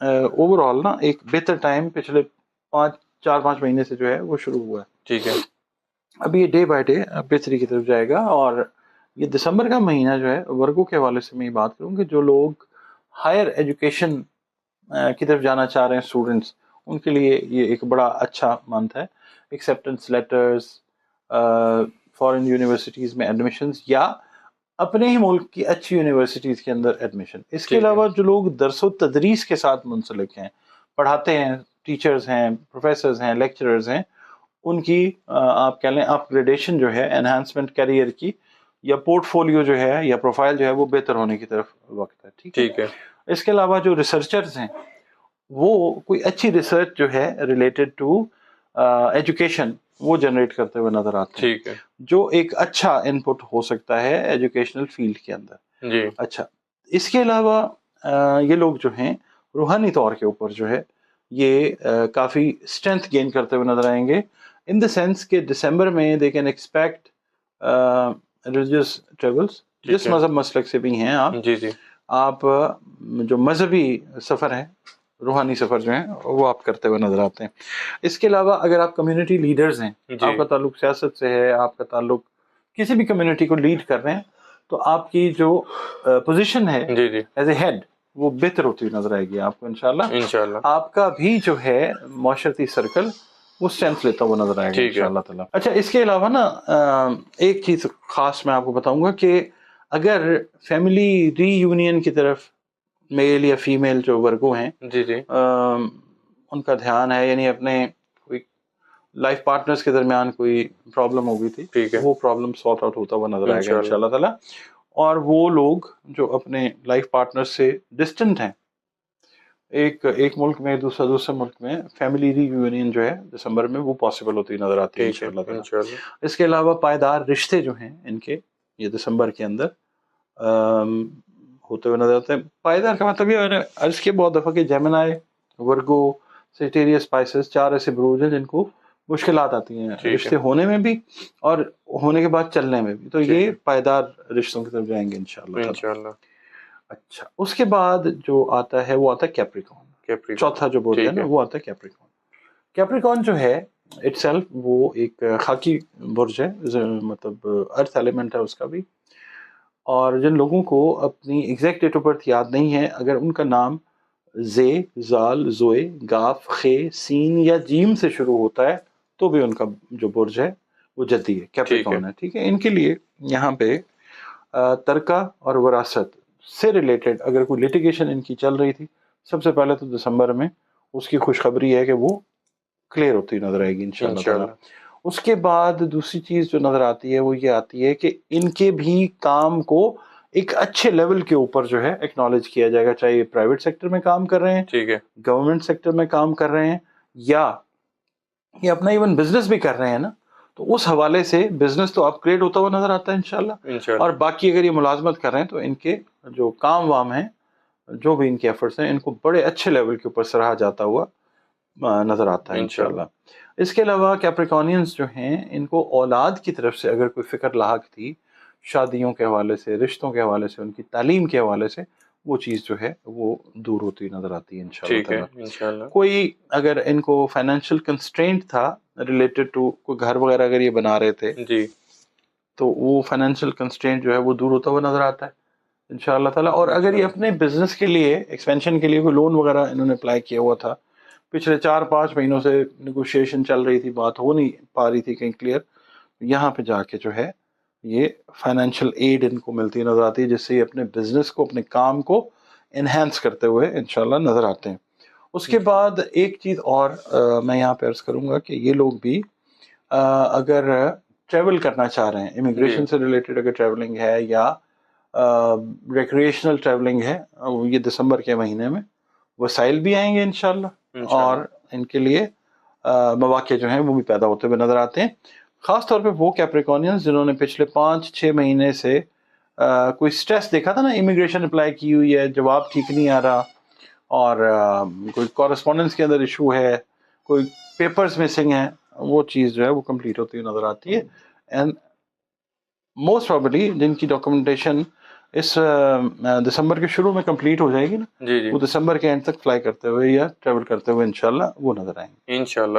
Over all نا ایک بہتر ٹائم پچھلے 4-5 مہینے سے جو ہے وہ شروع ہوا ہے. ٹھیک ہے. اب یہ ڈے بائی ڈے بہتری کی طرف جائے گا. اور یہ دسمبر کا مہینہ جو ہے ورگوں کے حوالے سے میں یہ بات کروں کہ جو لوگ ہائر ایجوکیشن کی طرف جانا چاہ رہے ہیں اسٹوڈنٹس, ان کے لیے یہ ایک بڑا اچھا منتھ ہے. ایکسیپٹنس لیٹرز, فارن یونیورسٹیز میں ایڈمیشنز یا اپنے ہی ملک کی اچھی یونیورسٹیز کے اندر ایڈمیشن. اس کے علاوہ جو لوگ درس و تدریس کے ساتھ منسلک ہیں, پڑھاتے ہیں, ٹیچرز ہیں, پروفیسرز ہیں, لیکچررز ہیں, ان کی آپ کہہ لیں اپ گریڈیشن جو ہے, انہانسمنٹ کیریئر کی یا پورٹ فولیو جو ہے یا پروفائل جو ہے وہ بہتر ہونے کی طرف وقت ہے. ٹھیک ہے. اس کے علاوہ جو ریسرچرز ہیں وہ کوئی اچھی ریسرچ جو ہے ریلیٹڈ ٹو ایجوکیشن وہ جنریٹ کرتے ہوئے نظر آتے ہیں. ٹھیک ہے. جو ایک اچھا ان پٹ ہو سکتا ہے ایجوکیشنل فیلڈ کے اندر. جی. اچھا, اس کے علاوہ یہ لوگ جو ہیں روحانی طور کے اوپر جو ہے یہ کافی اسٹرینتھ گین کرتے ہوئے نظر آئیں گے, ان دا سینس کہ دسمبر میں they can expect religious travels. جس مذہب مسلک سے بھی ہیں آپ, جی جی, آپ جو مذہبی سفر ہے, روحانی سفر جو ہیں وہ آپ کرتے ہوئے نظر آتے ہیں. اس کے علاوہ اگر آپ کمیونٹی لیڈرز ہیں, آپ کا تعلق سیاست سے ہے, آپ کا تعلق کسی بھی کمیونٹی کو لیڈ کر رہے ہیں, تو آپ کی جو پوزیشن ہے ایز اے ہیڈ وہ بہتر ہوتی ہوئی نظر آئے گی آپ کو انشاءاللہ. آپ کا بھی جو ہے معاشرتی سرکل وہ اسٹرینتھ لیتا ہوا نظر آئے گا انشاءاللہ تعالیٰ. اچھا, اس کے علاوہ نا ایک چیز خاص میں آپ کو بتاؤں گا کہ اگر فیملی ری یونین کی طرف میل یا فیمیل جو ورگو ہیں جی جی, ان کا دھیان ہے, یعنی اپنے کوئی لائف پارٹنرز کے درمیان کوئی پرابلم ہو گئی تھی, وہ پرابلم سارٹ آؤٹ ہوتا ہوا نظر آئے گا انشاءاللہ تعالیٰ. اور وہ لوگ جو اپنے لائف پارٹنر سے ڈسٹنٹ ہیں, ایک ملک میں دوسرے ملک میں, فیملی ری یونین جو ہے دسمبر میں وہ پاسبل ہوتی نظر آتی ہے انشاءاللہ تعالیٰ. اس کے علاوہ پائیدار رشتے جو ہیں ان کے یہ دسمبر کے اندر ہوتے ہوئے نظر آتے ہیں. پائیدار کا مطلب یہ میں نے عرض کیا بہت دفعہ کہ جیمنائی, ورگو, سیٹیریس, اسپائسز, 4 ایسے بروج ہیں جن کو مشکلات آتی ہیں رشتے ہونے میں بھی اور ہونے کے بعد چلنے میں بھی, تو یہ پائیدار رشتوں کی طرف جائیں گے انشاءاللہ. اچھا, اس کے بعد جو آتا ہے وہ آتا ہے کیپریکون. چوتھا جو برج ہے نا وہ آتا ہے کیپریکون. کیپریکون جو ہے اٹ سیلف وہ ایک خاکی برج ہے, مطلب ارتھ ایلیمنٹ ہے اس کا بھی. اور جن لوگوں کو اپنی ایگزیکٹ ڈیٹ آف برتھ یاد نہیں ہے, اگر ان کا نام زے, زال, زوئے, گاف, خے, سین یا جیم سے شروع ہوتا ہے تو بھی ان کا جو برج ہے وہ جدی ہے, کیپریکون ہے. ٹھیک ہے, ان کے لیے یہاں پہ ترکہ اور وراثت سے ریلیٹڈ اگر کوئی لیٹیگیشن ان کی چل رہی تھی, سب سے پہلے تو دسمبر میں اس کی خوشخبری ہے کہ وہ کلیئر ہوتی نظر آئے گی انشاءاللہ تعالیٰ. اس کے بعد دوسری چیز جو نظر آتی ہے وہ یہ آتی ہے کہ ان کے بھی کام کو ایک اچھے لیول کے اوپر جو ہے ایکنالج کیا جائے گا, چاہے یہ پرائیویٹ سیکٹر میں کام کر رہے ہیں, گورنمنٹ سیکٹر میں کام کر رہے ہیں, یا یہ اپنا ایون بزنس بھی کر رہے ہیں نا, تو اس حوالے سے بزنس تو اپ گریڈ ہوتا ہوا نظر آتا ہے انشاءاللہ. اور باقی اگر یہ ملازمت کر رہے ہیں تو ان کے جو کام وام ہیں, جو بھی ان کے ایفرٹس ہیں, ان کو بڑے اچھے لیول کے اوپر سراہا جاتا ہوا نظر آتا ہے انشاءاللہ. اس کے علاوہ کیپریکونینز جو ہیں ان کو اولاد کی طرف سے اگر کوئی فکر لاحق تھی, شادیوں کے حوالے سے, رشتوں کے حوالے سے, ان کی تعلیم کے حوالے سے, وہ چیز جو ہے وہ دور ہوتی نظر آتی ہے انشاءاللہ. کوئی اگر ان کو فائنینشیل کنسٹرینٹ تھا ریلیٹڈ ٹو کوئی گھر وغیرہ اگر یہ بنا رہے تھے جی, تو وہ فائنینشیل کنسٹرینٹ جو ہے وہ دور ہوتا ہوا نظر آتا ہے انشاءاللہ تعالیٰ. اور اگر یہ اپنے بزنس کے لیے ایکسپینشن کے لیے کوئی لون وغیرہ انہوں نے اپلائی کیا ہوا تھا, پچھلے 4-5 مہینوں سے نیگوشیشن چل رہی تھی, بات ہو نہیں پا رہی تھی کہیں کلیئر, یہاں پہ جا کے جو ہے یہ فائنینشیل ایڈ ان کو ملتی نظر آتی ہے, جس سے یہ اپنے بزنس کو, اپنے کام کو انہینس کرتے ہوئے انشاءاللہ نظر آتے ہیں. اس کے بعد ایک چیز اور میں یہاں پہ عرض کروں گا کہ یہ لوگ بھی اگر ٹریول کرنا چاہ رہے ہیں, امیگریشن سے ریلیٹڈ اگر ٹریولنگ ہے یا ریکریشنل ٹریولنگ ہے, یہ دسمبر کے مہینے میں وسائل بھی آئیں گے انشاءاللہ, اور ان کے لیے مواقع جو ہیں وہ بھی پیدا ہوتے ہوئے نظر آتے ہیں. خاص طور پہ وہ کیپریکونینز جنہوں نے پچھلے 5-6 مہینے سے کوئی سٹریس دیکھا تھا نا, امیگریشن اپلائی کی ہوئی ہے, جواب ٹھیک نہیں آ رہا, اور کوئی کورسپونڈنس کے اندر ایشو ہے, کوئی پیپرز مسنگ ہیں, وہ چیز جو ہے وہ کمپلیٹ ہوتی ہوئی نظر آتی ہے. اینڈ موسٹ پرابلی جن کی ڈاکومنٹیشن اس دسمبر کے شروع میں کمپلیٹ ہو جائے گی نا، جی جی وہ دسمبر کے اینڈ تک فلائی کرتے ہوئے یا ٹریول کرتے ہوئے انشاءاللہ وہ نظر آئیں گے انشاءاللہ.